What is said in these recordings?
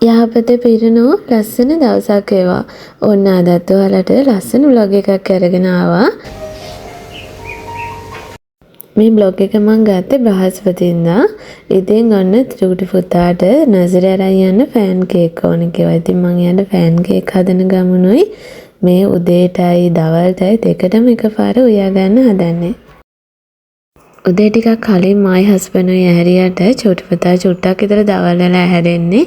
යහපත පිරුණු ලස්සන දවසක් වේවා. ඔන්න අදත් ඔයාලට ලස්සන vlog එකක් අරගෙන ආවා. මේ vlog එක මම ගත්තේ බ්‍රහස්පතින්දා. ඉතින් ඔන්න චූටි පුතාට නර්සරි අරන් යන්න ෆෑන් කේක් ඕන කියලා. ඉතින් මම එයාට ෆෑන් කේක් හදන ගමනුයි මේ උදේටයි දවල්ටයි දෙකටම එකපාර උයා ගන්න හදන්නේ. උදේ ටිකක් කලින් මායි හස්බන්ඩ් උයි ඇහැරියට චූටි පුතා චුට්ටක් විතර දවල් වෙලා ඇහැරෙන්නේ.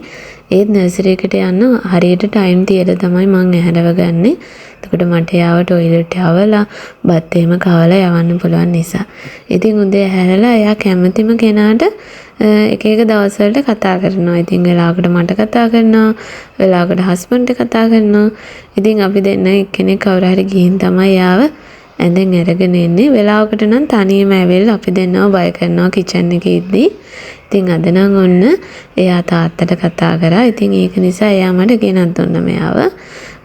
ඒත් නර්සරි එකට යන්න හරියට ටයිම් තියලා තමයි මං ඇහැරව ගන්නෙ. එතකොට මට යාව ටොයිලට් යවලා බත් එහෙම කවලා යවන්න පුළුවන් නිසා. ඉතින් උදේ ඇහැරලා එයා කැමතිම කෙනාට එක එක දවස්වලට කතා කරනවා. ඉතින් වෙලාවකට මට කතා කරනවා, වෙලාවකට හස්බන්ඩ්ට කතා කරනවා. ඉතින් අපි දෙන්න එක්කෙනෙක් කවුරු හරි ගිහින් තමයි යාව ඇඳෙන් අරගෙන එන්නේ. වෙලාවකට නම් තනියම ඇවිල්ලා අපි දෙන්නව බය කරනවා කිචන් එකේ ඉද්දි. ඉතින් අද නම් ඔන්න එයා තාත්තට කතා කරා. ඉතින් ඒක නිසා එයා මට ගෙනත් දුන්නා මෙයාව.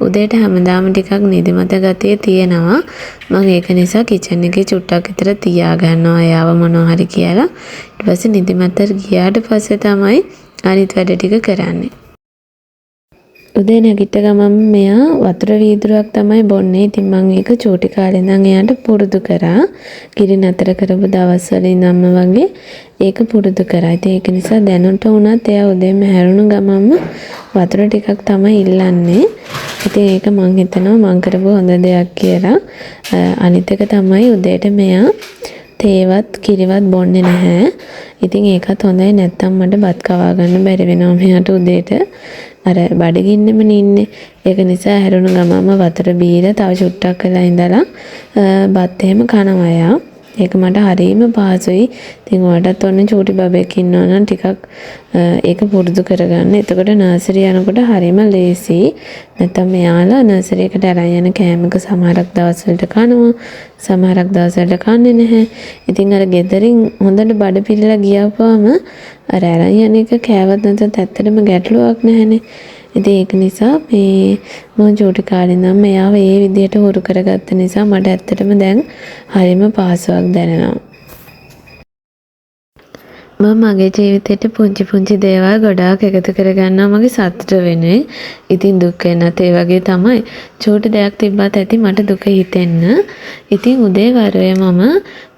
උදේට හැමදාම ටිකක් නිදිමත ගතිය තියෙනවා. මම ඒක නිසා කිචන් එකේ චුට්ටක් විතර තියා ගන්නවා එයාව මොනවා හරි කියලා. ඊට පස්සේ නිදිමත ගියාට පස්සේ තමයි අනිත් වැඩ ටික කරන්නේ. උදේ නැගිට ගමන් මෙයා වතුර වීදුරුවක් තමයි බොන්නේ. ඉතින් මම ඒක චූටි කාලේ ඉඳන් එයාට පුරුදු කරා. කිරි නතර කරපු දවස්වල ඉඳන්ම වගේ ඒක පුරුදු කරා. ඉතින් ඒක නිසා දැනට වුණත් එයා උදේම හැරුණු ගමන්ම වතුර ටිකක් තමයි ඉල්ලන්නේ. ඉතින් ඒක මම හිතනවා මම කරපු හොඳ දෙයක් කියලා. අනිත් එක තමයි උදේට මෙයා තේවත් කිරිවත් බොන්නේ නැහැ. ඉතින් ඒකත් හොඳයි. නැත්තම් මට බත් කවා ගන්න බැරි වෙනවා මෙයාට උදේට. අර බඩගින්නෙම ඉන්නේ. ඒක නිසා හැරුණු ගමම වතුර බීලා තව චුට්ටක් වෙලා ඉඳලා බත් එහෙම කනවා යා. ඒක මට හරියම පහසුයි. ඉතින් ඔයාලටත් ඔන්න චූටි බබෙක් ඉන්නවා නම් ටිකක් ඒක පුරුදු කරගන්න. එතකොට නර්සරි යනකොට හරියම ලේසි. නැත්නම් මෙයාලා නර්සරි එකට අරන් යන කෑමක සමහරක් දවස්වලට කනවා. සමහරක් දවස්වලට කන්නේ නැහැ. ඉතින් අර ගෙදරින් හොඳට බඩ පිරලා ගියාපුවම අර අරන් යන එක කෑවත් නැත්නම් ඇත්තටම ගැටලුවක් නැහැනේ. ඉතින් ඒක නිසා මේ මම චූටි කාලේ ඉඳන් මෙයාව ඒ විදිහට හුරු කරගත්ත නිසා මට ඇත්තටම දැන් හරිම පහසුවක් දැනෙනවා. මම මගේ ජීවිතේට පුංචි දේවල් ගොඩාක් එකතු කරගන්නවා මගේ සතුට වෙනුවෙන්. ඉතින් දුක් වෙනත් ඒ වගේ තමයි. චූටි දෙයක් තිබ්බත් ඇති මට දුක හිතෙන්න. ඉතින් උදේ වරුවේ මම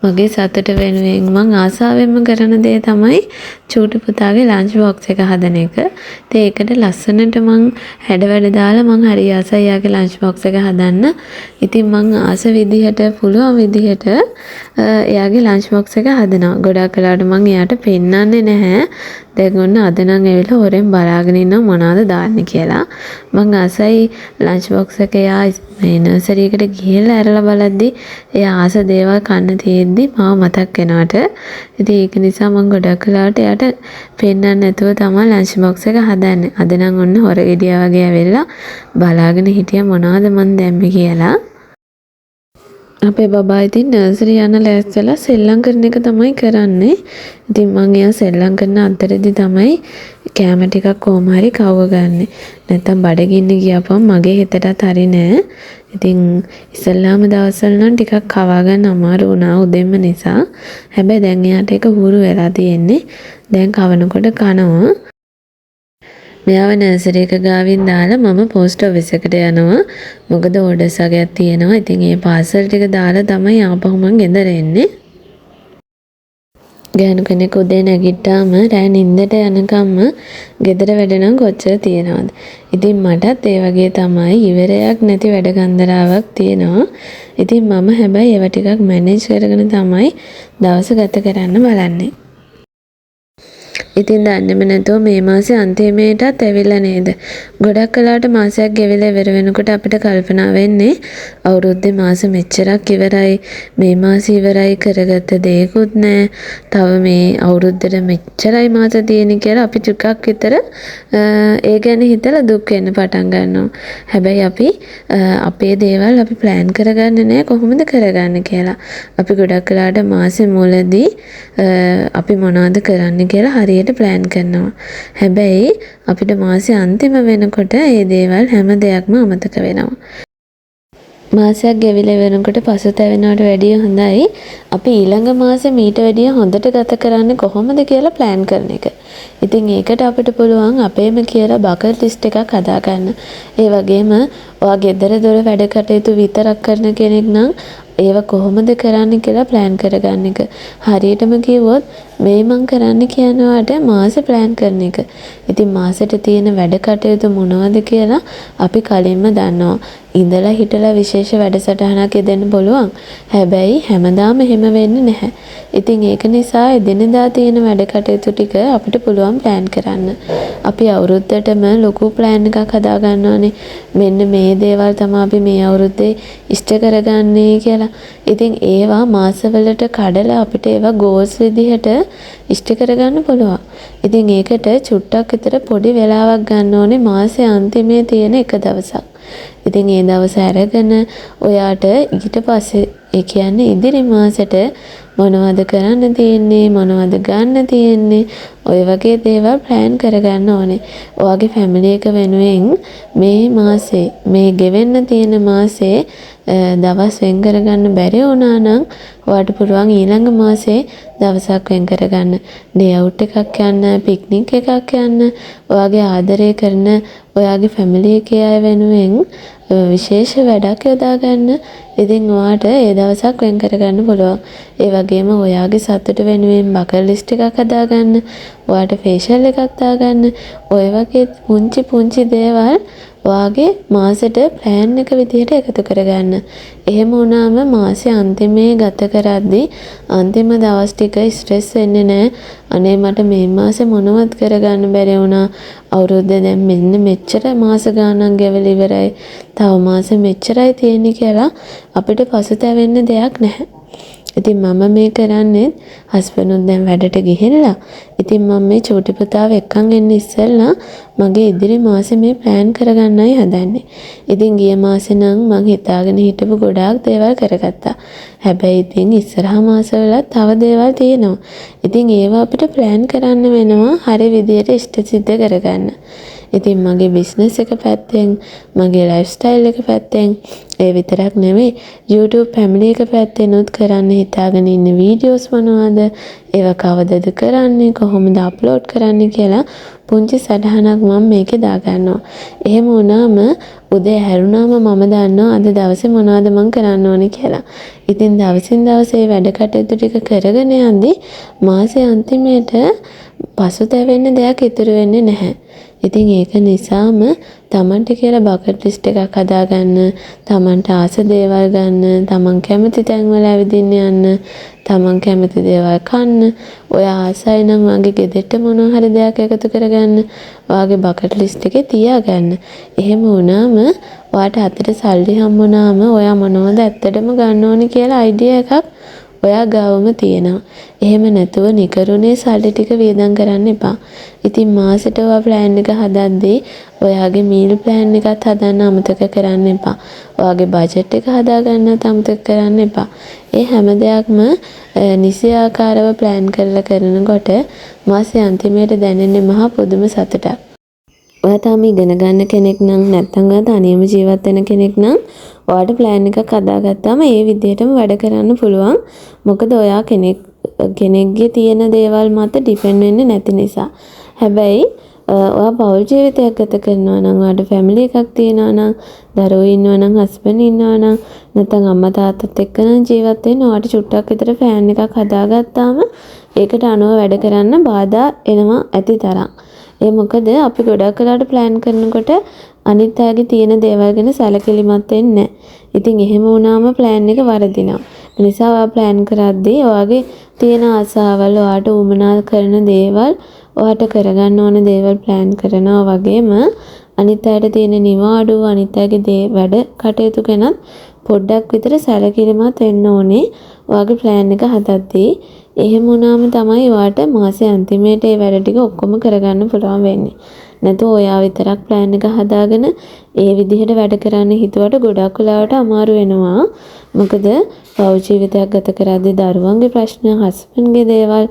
මගේ සතුට වෙනුවෙන් මං ආසාවෙන්ම කරන දේ තමයි චූටි පුතාගේ ලන්ච් බොක්ස් එක හදන එක. ඉතින් ඒකට ලස්සනට මං හැඩවැඩ දාලා මං හරි ආසයි යාගේ ලන්ච් බොක්ස් එක හදන්න. ඉතින් මං ආස විදිහට පුළුවන් විදිහට එයාගේ ලන්ච් බොක්ස් එක හදනවා. ගොඩක් වෙලාවට මං එයාට පෙන්නන්නේ නැහැ. දැන් ඔන්න අද නම් ඇවිල්ලා හොරෙන් බලාගෙන ඉන්නවා මොනවද දාන්නේ කියලා. මං ආසයි ලන්ච් බොක්ස් එක එයා මේ නර්සරි එකට ගිහිල්ලා ඇරලා බලද්දි එයා ආස දේවල් කන්න තියෙද්දි මාව මතක් වෙනවට. ඉතින් ඒක නිසා මං ගොඩක් වෙලාවට එයාට පෙන්නන්න නැතුව තමයි ලන්ච් බොක්ස් එක හදන්නේ. අද නම් ඔන්න හොර ගෙඩියා වගේ ඇවිල්ලා බලාගෙන හිටියා මොනවද මං දැම්මේ කියලා. අපේ බබා ඉතින් නර්සරි යන ලෑස්තිලා සෙල්ලම් කරන එක තමයි කරන්නේ. ඉතින් මං එයා සෙල්ලම් කරන අතරේදී තමයි කැම ටිකක් කොහොම හරි කවව ගන්නෙ. නැත්තම් බඩගින්න ගියපම් මගේ හිතටත් හරි නෑ. ඉතින් ඉස්සල්ලාම දවස්වල නම් ටිකක් කවා ගන්න අමාරු වුණා උදෙන්ම නිසා. හැබැයි දැන් එයාට ඒක හුරු වෙලා තියෙන්නේ. දැන් කවනකොට කනවා. මෙයාව නර්සරි එක ගාවින් දාලා මම පෝස්ට් ඔෆිස් එකට යනවා. මොකද ඕඩර්ස් වගේක් තියෙනවා. ඉතින් ඒ පාසල් ටික දාලා තමයි ආපහු මං ගෙදර එන්නේ. ගෑනු කෙනෙක් උදේ නැගිට්ටාම රෑ නිින්දට යනකම්ම ගෙදර වැඩ නම් කොච්චර තියෙනවද? ඉතින් මටත් ඒ වගේ තමයි ඉවරයක් නැති වැඩ ගන්දරාවක් තියෙනවා. ඉතින් මම හැබැයි ඒවා ටිකක් මැනේජ් කරගෙන තමයි දවස ගත කරන්න බලන්නේ. ඉතින් දන්නේම නැතුව මේ මාසේ අන්තිමේටත් ඇවිල්ලා නේද? ගොඩක් කලකට මාසයක් ගෙවිලා ඉවර වෙනකොට අපිට කල්පනා වෙන්නේ අවුරුද්දේ මාස මෙච්චරක් ඉවරයි. මේ මාසෙ ඉවරයි කරගත්ත දෙයක්වත් නැහැ. තව මේ අවුරුද්දට මෙච්චරයි මාස තියෙන්නේ කියලා අපි ටිකක් විතර ඒ ගැන හිතලා දුක් වෙන්න පටන් ගන්නවා. හැබැයි අපි අපේ දේවල් අපි ප්ලෑන් කරගන්නේ නැහැ කොහොමද කරගන්නේ කියලා. අපි ගොඩක් කලකට මාසෙ මුලදී අපි මොනවද කරන්න කියලා හරියට ප්ලෑන් කරනවා. හැබැයි අපිට මාසේ අන්තිම වෙනකොට මේ දේවල් හැම දෙයක්ම අමතක වෙනවා. මාසයක් ගෙවිලා වෙනකොට පසුතැවෙනවට වැඩිය හොඳයි අපි ඊළඟ මාසෙ මීට වැඩිය හොඳට ගත කරන්නේ කොහොමද කියලා ප්ලෑන් කරන එක. ඉතින් ඒකට අපිට පුළුවන් අපේම කියලා බකට් ලිස්ට් එකක් හදාගන්න. ඒ වගේම ඔයා ගෙදර දොර වැඩ කටයුතු විතරක් කරන කෙනෙක් නම් ඒව කොහොමද කරන්න කියලා ප්ලෑන් කරගන්න එක. හරියටම කිව්වොත් මේ මං කරන්න කියනවාට මාසෙ ප්ලෑන් කරන එක. ඉතින් මාසෙට තියෙන වැඩ කටයුතු මොනවද කියලා අපි කලින්ම දන්නවා. ඉඳලා හිටලා විශේෂ වැඩසටහනක් යෙදෙන්න පුළුවන්. හැබැයි හැමදාම එහෙම වෙන්නේ නැහැ. ඉතින් ඒක නිසා එදිනෙදා තියෙන වැඩ කටයුතු ටික අපිට පුළුවන් ප්ලෑන් කරන්න. අපි අවුරුද්දටම ලොකු ප්ලෑන් එකක් හදා ගන්නවානේ. මෙන්න මේ දේවල් තමයි අපි මේ අවුරුද්දේ ඉෂ්ට කරගන්නේ කියලා. ඉතින් ඒවා මාසවලට කඩලා අපිට ඒවා ගෝල්ස් විදිහට ඉෂ්ට කරගන්න පුළුවන්. ඉතින් ඒකට චුට්ටක් විතර පොඩි වෙලාවක් ගන්න ඕනේ මාසේ අන්තිමේ තියෙන එක දවසක්. ඉතින් ඒ දවස අරගෙන ඔයාට ඊට පස්සේ ඒ කියන්නේ ඉදිරි මාසෙට මොනවද කරන්න තියෙන්නේ මොනවද ගන්න තියෙන්නේ ඔය වගේ දේවල් ප්ලෑන් කරගන්න ඕනේ. ඔයාගේ ෆැමිලි එක වෙනුවෙන් මේ මාසේ මේ ගෙවෙන්න තියෙන මාසේ දවස් වෙන් කරගන්න බැරි වුණා නම් ඔයාට පුළුවන් ඊළඟ මාසේ දවසක් වෙන් කරගන්න. ඩේ අවුට් එකක් යන්න, පික්නික් එකක් යන්න, ඔයාගේ ආදරය කරන ඔයාගේ ෆැමිලි එකේ අය වෙනුවෙන් විශේෂ වැඩක් යොදා ගන්න. ඉතින් ඔයාට ඒ දවසක් වෙන් කරගන්න පුළුවන්. ඒ වගේම ඔයාගේ සතුට වෙනුවෙන් බකට් ලිස්ට් එකක් හදාගන්න. ඔයාට ෆේෂියල් එකක් දාගන්න. ඔය වගේ පුංචි පුංචි දේවල් ඔයාගේ මාසෙට ප්ලෑන් එක විදිහට එකතු කරගන්න. එහෙම වුණාම මාසේ අන්තිමේ ගත කරද්දී අන්තිම දවස් ටික ස්ට්‍රෙස් වෙන්නේ නැහැ. අනේ මට මේ මාසේ මොනවත් කරගන්න බැරි වුණා. අවුරුද්දේ දැන් මෙන්න මෙච්චර මාස ගාණක් ගෙවලා ඉවරයි. තව මාස මෙච්චරයි තියෙන්නේ කියලා අපිට පසුතැවෙන්න දෙයක් නැහැ. ඉතින් මම මේ කරන්නේ හස්බන්ඩ්ුත් දැන් වැඩට ගිහිල්ලා. ඉතින් මම මේ චූටි පුතාව එක්කන් එන්න ඉස්සෙල්ලා මගේ ඉදිරි මාසේ මේ ප්ලෑන් කරගන්නයි හදන්නේ. ඉතින් ගිය මාසේ නම් මං හිතාගෙන හිටපු ගොඩාක් දේවල් කරගත්තා. හැබැයි ඉතින් ඉස්සරහා මාසවල තව දේවල් තියෙනවා. ඉතින් ඒවා අපිට ප්ලෑන් කරන්න වෙනවා හරි විදියට ඉෂ්ට සිද්ධ කරගන්න. ඉතින් මගේ බිස්නස් එක පැත්තෙන් මගේ ලයිෆ් ස්ටයිල් එක පැත්තෙන් ඒ විතරක් නෙවෙයි YouTube ෆැමිලි එක පැත්තෙනුත් කරන්න හිතාගෙන ඉන්න වීඩියෝස් මොනවද ඒවා කවදද කරන්නේ කොහොමද අප්ලෝඩ් කරන්නේ කියලා පුංචි සටහනක් මම මේකේ දාගන්නවා. එහෙම වුණාම උදේ හැරුණාම මම දන්නවා අද දවසේ මොනවද මම කරන්න ඕනේ කියලා. ඉතින් දවසින් දවස මේ වැඩ කටයුතු ටික කරගෙන යද්දී මාසේ අන්තිමේට පසුතැවෙන්න දෙයක් ඉතුරු වෙන්නේ නැහැ. ඉතින් ඒක නිසාම තමන්ට කියලා බකට් ලිස්ට් එකක් හදාගන්න, තමන්ට ආස දේවල් ගන්න, තමන් කැමති තැන්වල ඇවිදින්න යන්න, තමන් කැමති දේවල් කන්න, ඔය ආසයි නම් වගේ ගෙදරට මොනවා හරි දෙයක් එකතු කරගන්න, ඔයාගේ බකට් ලිස්ට් එකේ තියාගන්න. එහෙම වුණාම ඔයාට අතට සල්ලි හම්බුනාම ඔයා මොනවද ඇත්තටම ගන්න ඕනේ කියලා අයිඩියා එකක් ඔයා ගාවම තියෙනවා. එහෙම නැතුව නිකරුණේ සල්ලි ටික වියදම් කරන්න එපා. ඉතින් මාසෙට ඔයා ප්ලෑන් එක හදද්දී ඔයාගේ මීල් ප්ලෑන් එකත් හදන්න අමතක කරන්න එපා. ඔයාගේ බජට් එක හදාගන්නත් අමතක කරන්න එපා. ඒ හැම දෙයක්ම නිසියාකාරව ප්ලෑන් කරලා කරනකොට මාසේ අන්තිමේට දැනෙන්නේ මහා පුදුම සතුටක්. ඔයා තාම ඉගෙන ගන්න කෙනෙක් නම් නැත්නම් ඔයා තනියම ජීවත් වෙන කෙනෙක් නම් ඔයාට ප්ලෑන් එකක් හදාගත්තාම ඒ විදිහටම වැඩ කරන්න පුළුවන්. මොකද ඔයා කෙනෙක්ගේ තියෙන දේවල් මත ඩිපෙන්ඩ් වෙන්නේ නැති නිසා. හැබැයි ඔයා පෞල් ජීවිතයක් ගත කරනවා නම් ඔයාට ෆැමිලි එකක් තියෙනවා නම් දරුවෝ ඉන්නවා නම් හස්බන්ඩ් ඉන්නවා නම් නැත්නම් අම්මා තාත්තත් එක්ක නම් ජීවත් වෙන්න ඔයාට චුට්ටක් විතර ෆෑන් එකක් හදාගත්තාම ඒකට අනුව වැඩ කරන්න බාධා එනවා ඇති තරම්. ඒ මොකද අපි ගොඩක් වෙලාවට ප්ලෑන් කරනකොට අනිත් අයගේ තියෙන දේවල් ගැන සැලකිලිමත් වෙන්නේ නැහැ. ඉතින් එහෙම වුණාම ප්ලෑන් එක වරදිනවා. ඒ නිසා ඔයා ප්ලෑන් කරද්දී ඔයාගේ තියෙන ආසාවල් ඔයාට උවමනා කරන දේවල් ඔයාට කරගන්න ඕන දේවල් ප්ලෑන් කරනවා වගේම අනිත් අයට තියෙන නිවාඩු අනිත් අයගේ වැඩ කටයුතු ගැනත් පොඩ්ඩක් විතර සැලකිලිමත් වෙන්න ඕනේ ඔයාගේ ප්ලෑන් එක හදද්දී. එහෙම වුණාම තමයි ඔයාට මාසේ අන්තිමේට ඒ වැඩ ටික ඔක්කොම කරගන්න පුළුවන් වෙන්නේ. නැතු ඔයා විතරක් ප්ලෑන් එක හදාගෙන ඒ විදිහට වැඩ කරන්න හිතුවට ගොඩක් වෙලාවට අමාරු වෙනවා. මොකද පෞද්ගලික ජීවිතයක් ගත කරද්දී දරුවන්ගේ ප්‍රශ්න, හස්බන්ඩ්ගේ දේවල්,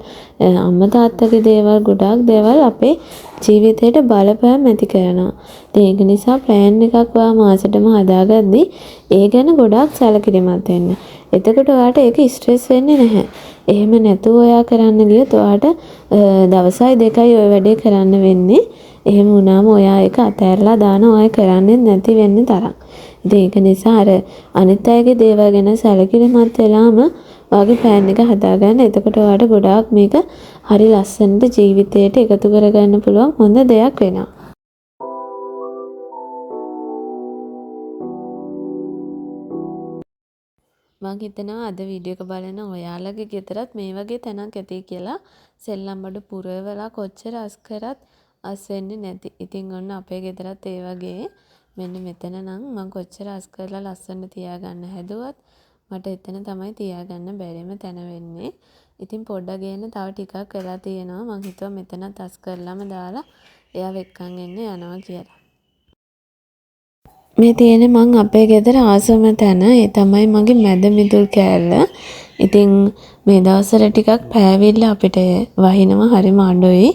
අම්මා තාත්තගේ දේවල්, ගොඩාක් දේවල් අපේ ජීවිතේට බලපෑම් ඇති කරනවා. ඒක නිසා ප්ලෑන් එකක් ඔයා මාසෙටම හදාගද්දී ඒ ගැන ගොඩාක් සැලකිලිමත් වෙන්න. එතකොට ඔයාට ඒක ස්ට්‍රෙස් වෙන්නේ නැහැ. එහෙම නැතුව ඔයා කරන්න ගියොත් ඔයාට දවසයි දෙකයි ඔය වැඩේ කරන්න වෙන්නේ. එහෙම වුණාම ඔයා ඒක අතහැරලා දානවා ඔය කරන්නේ නැති වෙන්නේ තරම්. ඉතින් ඒක නිසා අර අනිත් අයගේ දේවල් ගැන සැලකිලිමත් වෙලාම ඔයාගේ ප්ලෑන් එක හදාගන්න. එතකොට ඔයාට ගොඩාක් මේක හරි ලස්සනට ජීවිතයට එකතු කරගන්න පුළුවන් හොඳ දෙයක් වෙනවා. මම හිතනවා අද වීඩියෝ එක බලන ඔයාලගේ ගෙදරත් මේ වගේ තැනක් ඇති කියලා. සෙල්ලම් බඩු පුරවලා කොච්චර අස් කරත් අස් වෙන්නේ නැති. ඉතින් ඔන්න අපේ ගෙදරත් ඒ වගේ මෙන්න මෙතන නම් මම කොච්චර අස් කරලා ලස්සනට තියාගන්න හැදුවත් මට එතන තමයි තියාගන්න බැරිම තැන වෙන්නේ. ඉතින් පොඩ්ඩක් ගේන්න තව ටිකක් වෙලා තියෙනවා. මම හිතුවා මෙතනත් අස් කරලාම දාලා එයාව එක්කන් එන්න යනවා කියලා. මේ තියෙන්නේ මං අපේ ගෙදර ආසම තැන. ඒ තමයි මගේ මැද මිදුල් කෑල්ල. ඉතින් මේ දවස්වල ටිකක් පෑවිල්ල අපිට වහිනවා හරිම අඩුයි.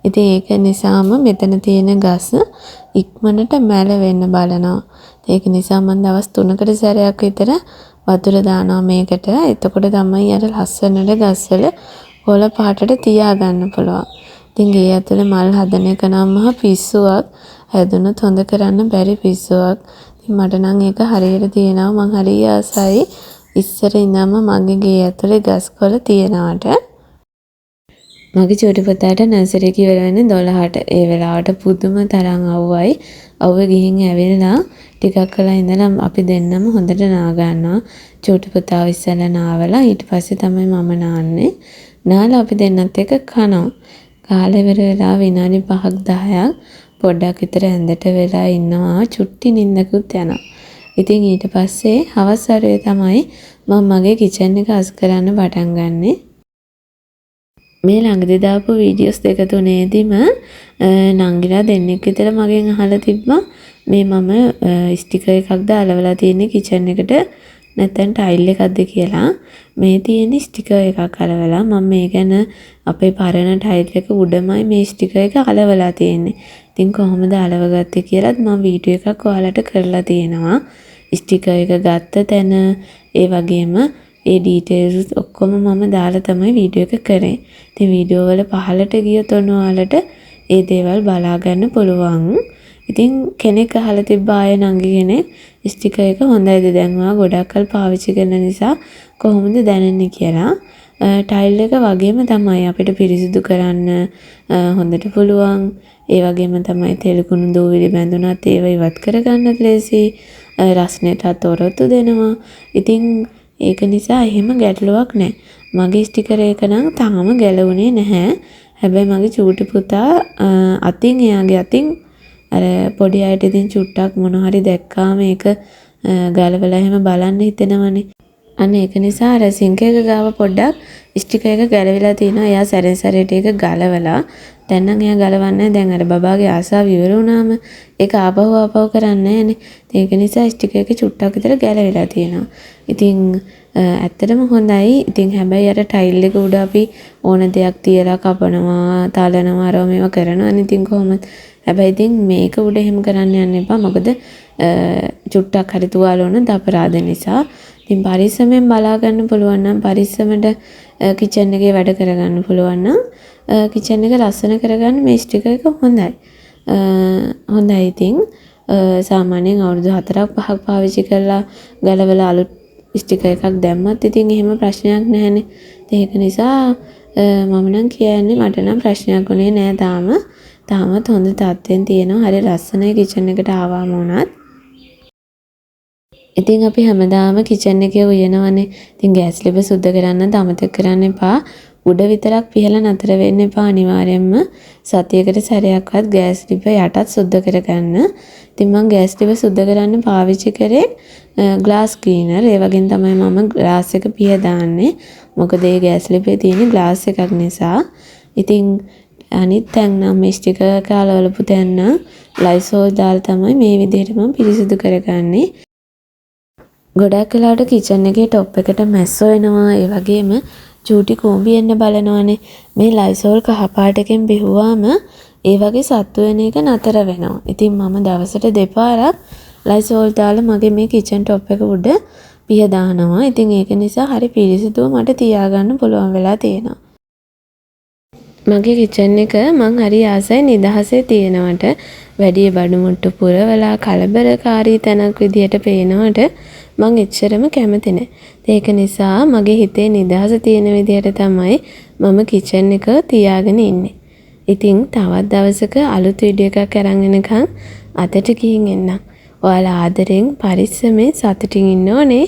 ඉතින් ඒක නිසාම මෙතන තියෙන ගස් ඉක්මනට මැල වෙන්න බලනවා. ඒක නිසා මම දවස් 3කට සැරයක් විතර වතුර දානවා මේකට. එතකොට තමයි අර ලස්සනට ගස්වල කොළ පාටට තියාගන්න පුළුවන්. ඉතින් ගේ ඇතුලේ මල් හදන එක නම් මහ පිස්සුවක්. හැදුනොත් හොඳ කරන්න බැරි පිස්සුවක්. ඉතින් මට නම් ඒක හරියට තියෙනවා. මං හරිය ආසයි ඉස්සර ඉඳන්ම මගේ ගේ ඇතුලේ ගස් කොළ තියනවට. මගේ චූටි පුතාට නර්සරි එක ඉවර වෙන්නේ 12ට. ඒ වෙලාවට පුදුම තරම් අවුවයි. අවුව ගිහින් ඇවිල්ලා ටිකක් කළා ඉඳලා අපි දෙන්නම හොඳට නා ගන්නවා. චූටි පුතාව ඉස්සෙල්ලා නාවලා ඊට පස්සේ තමයි මම නාන්නේ. නාලා අපි දෙන්නත් එක කනවා. කාලේ ඉවර වෙලා විනාඩි 5ක් 10ක් පොඩ්ඩක් විතර ඇඳට වෙලා ඉන්නවා. චුට්ටි නිින්දකුත් යනවා. ඉතින් ඊට පස්සේ හවස් වරුවේ තමයි මම මගේ කිචන් එක අස් කරන්න පටන් ගන්නෙ. මේ ළඟදී දාපු වීඩියෝස් දෙක තුනේදීම නංගිලා දෙන්නෙක් විතර මගෙන් අහලා තිබ්බා මේ මම ස්ටිකර් එකක්ද අලවලා තියෙන්නේ කිචන් එකට නැත්නම් ටයිල් එකක්ද කියලා. මේ තියෙන්නේ ස්ටිකර් එකක් අලවලා. මම මේ ගැන අපේ පරණ ටයිල් එක උඩමයි මේ ස්ටිකර් එක අලවලා තියෙන්නේ. ඉතින් කොහොමද අලවගත්තේ කියලාත් මම වීඩියෝ එකක් ඔයාලට කරලා තියෙනවා. ස්ටිකර් එක ගත්ත තැන ඒ වගේම ඒ ඩීටේල්ස් ඔක්කොම මම දාලා තමයි වීඩියෝ එක කරේ. ඉතින් වීඩියෝ වල පහලට ගියොත් ඔයාලට ඒ දේවල් බලා ගන්න පුළුවන්. ඉතින් කෙනෙක් අහලා තිබ්බා ආයේ නංගි කෙනෙක් ස්ටිකර් එක හොඳයිද දැන් ඔයා ගොඩක් කල් පාවිච්චි කරන නිසා කොහොමද දැනෙන්නේ කියලා. ටයිල් එක වගේම තමයි අපිට පිරිසිදු කරන්න හොඳට පුළුවන්. ඒ වගේම තමයි තෙල් කුණු දූවිලි බැඳුනත් ඒව ඉවත් කරගන්නත් ලේසි. රස්නෙටත් ඔරොත්තු දෙනවා. ඉතින් ඒක නිසා එහෙම ගැටලුවක් නැහැ. මගේ ස්ටිකර් එක නම් තාම ගැලවුණේ නැහැ. හැබැයි මගේ චූටි පුතා අතින් එයාගේ අතින් අර පොඩි අයට ඉතින් චුට්ටක් මොන හරි දැක්කාම ඒක ගලවලා එහෙම බලන්න හිතෙනවනේ. අන්න ඒක නිසා අර සිංක් එක ගාව පොඩ්ඩක් ස්ටිකර් එක ගැලවිලා තිනවා. එයා සැරෙන් සැරේට ඒක ගලවලා දැන් නම් එයා ගලවන්නේ දැන් අර බබාගේ ආසාව ඉවර වුණාම ඒක ආපහු කරන්නේ නැහනේ. ඒක නිසා ස්ටිකර් එක චුට්ටක් විතර ගැලවිලා තියෙනවා. ඉතින් ඇත්තටම හොඳයි. ඉතින් හැබැයි අර ටයිල් එක උඩ අපි ඕන දෙයක් තියලා කපනවා, තලනවා, අරව මේවා කරනවානේ. ඉතින් කොහොමද? හැබැයි ඉතින් මේක උඩ එහෙම කරන්න යන්න එපා. මොකද චුට්ටක් හරි තුවාල වුණොත් අපරාධ නිසා. ඉතින් පරිස්සමෙන් බලා ගන්න පුළුවන් නම් පරිස්සමට කිචන් එකේ වැඩ කරගන්න පුළුවන් නම් කිචන් එක ලස්සන කරගන්න මේ ස්ටිකර් එක හොඳයි. හොඳයි ඉතින් සාමාන්‍යයෙන් අවුරුදු 4ක් 5ක් පාවිච්චි කරලා ගලවලා අලුත් ස්ටිකර් එකක් දැම්මත් ඉතින් එහෙම ප්‍රශ්නයක් නැහැනේ. ඒක නිසා මම නම් කියන්නේ මට නම් ප්‍රශ්නයක් උනේ නෑ තාම. තාමත් හොඳ තත්ත්වෙන් තියෙනවා. හරි ලස්සනයි කිචන් එකට ආවම උනත්. ඉතින් අපි හැමදාම කිචන් එකේ උයනවනේ. ඉතින් ගෑස් ලිප සුද්ධ කරන්නත් අමතක කරන්න එපා. උඩ විතරක් පිහලා නතර වෙන්න එපා. අනිවාර්යයෙන්ම සතියකට සැරයක්වත් ගෑස් ලිප යටත් සුද්ධ කරගන්න. ඉතින් මම ගෑස් ලිප සුද්ධ කරන්න පාවිච්චි කරේ ග්ලාස් ක්ලීනර්. ඒ වගේම තමයි මම ග්ලාස් එක පිහ දාන්නේ. මොකද ඒ ගෑස් ලිපේ තියෙන ග්ලාස් එකක් නිසා. ඉතින් අනිත් තැන් නම් මේ ස්ටිකර් කාලවලපු තැන් නම් ලයිසෝල් දාලා තමයි මේ විදිහට මම පිරිසිදු කරගන්නේ. ගොඩක් වෙලාවට කිචන් එකේ টොප් එකට මැස්සෝ එනවා. ඒ වගේම චූටි කූඹි එන්න බලනවානේ. මේ ලයිසෝල් කහපාටකින් බිහුවාම ඒ වගේ සත්තු වෙන එක නතර වෙනවා. ඉතින් මම දවසට දෙපාරක් ලයිසෝල් දාලා මගේ මේ කිචන් টොප් එක උඩ පිහ දානවා. ඉතින් ඒක නිසා හරි පිරිසිදුව මට තියාගන්න පුළුවන් වෙලා තියෙනවා. මගේ කිචන් එක මං හරි ආසයි නිදහසේ තියෙනවට. වැඩි බඩු මුට්ටු පුරවලා කලබලකාරී තැනක් විදියට පේනවට මං එච්චරම කැමති නැහැ. ඒක නිසා මගේ හිතේ නිදහස තියෙන විදියට තමයි මම කිචන් එක තියාගෙන ඉන්නේ. ඉතින් තවත් දවසක අලුත් වීඩියෝ එකක් අරන් එනකන් අදට ගිහින් එන්නම්. ඔයාලා ආදරෙන් පරිස්සමෙන් සතුටින් ඉන්න ඕනේ.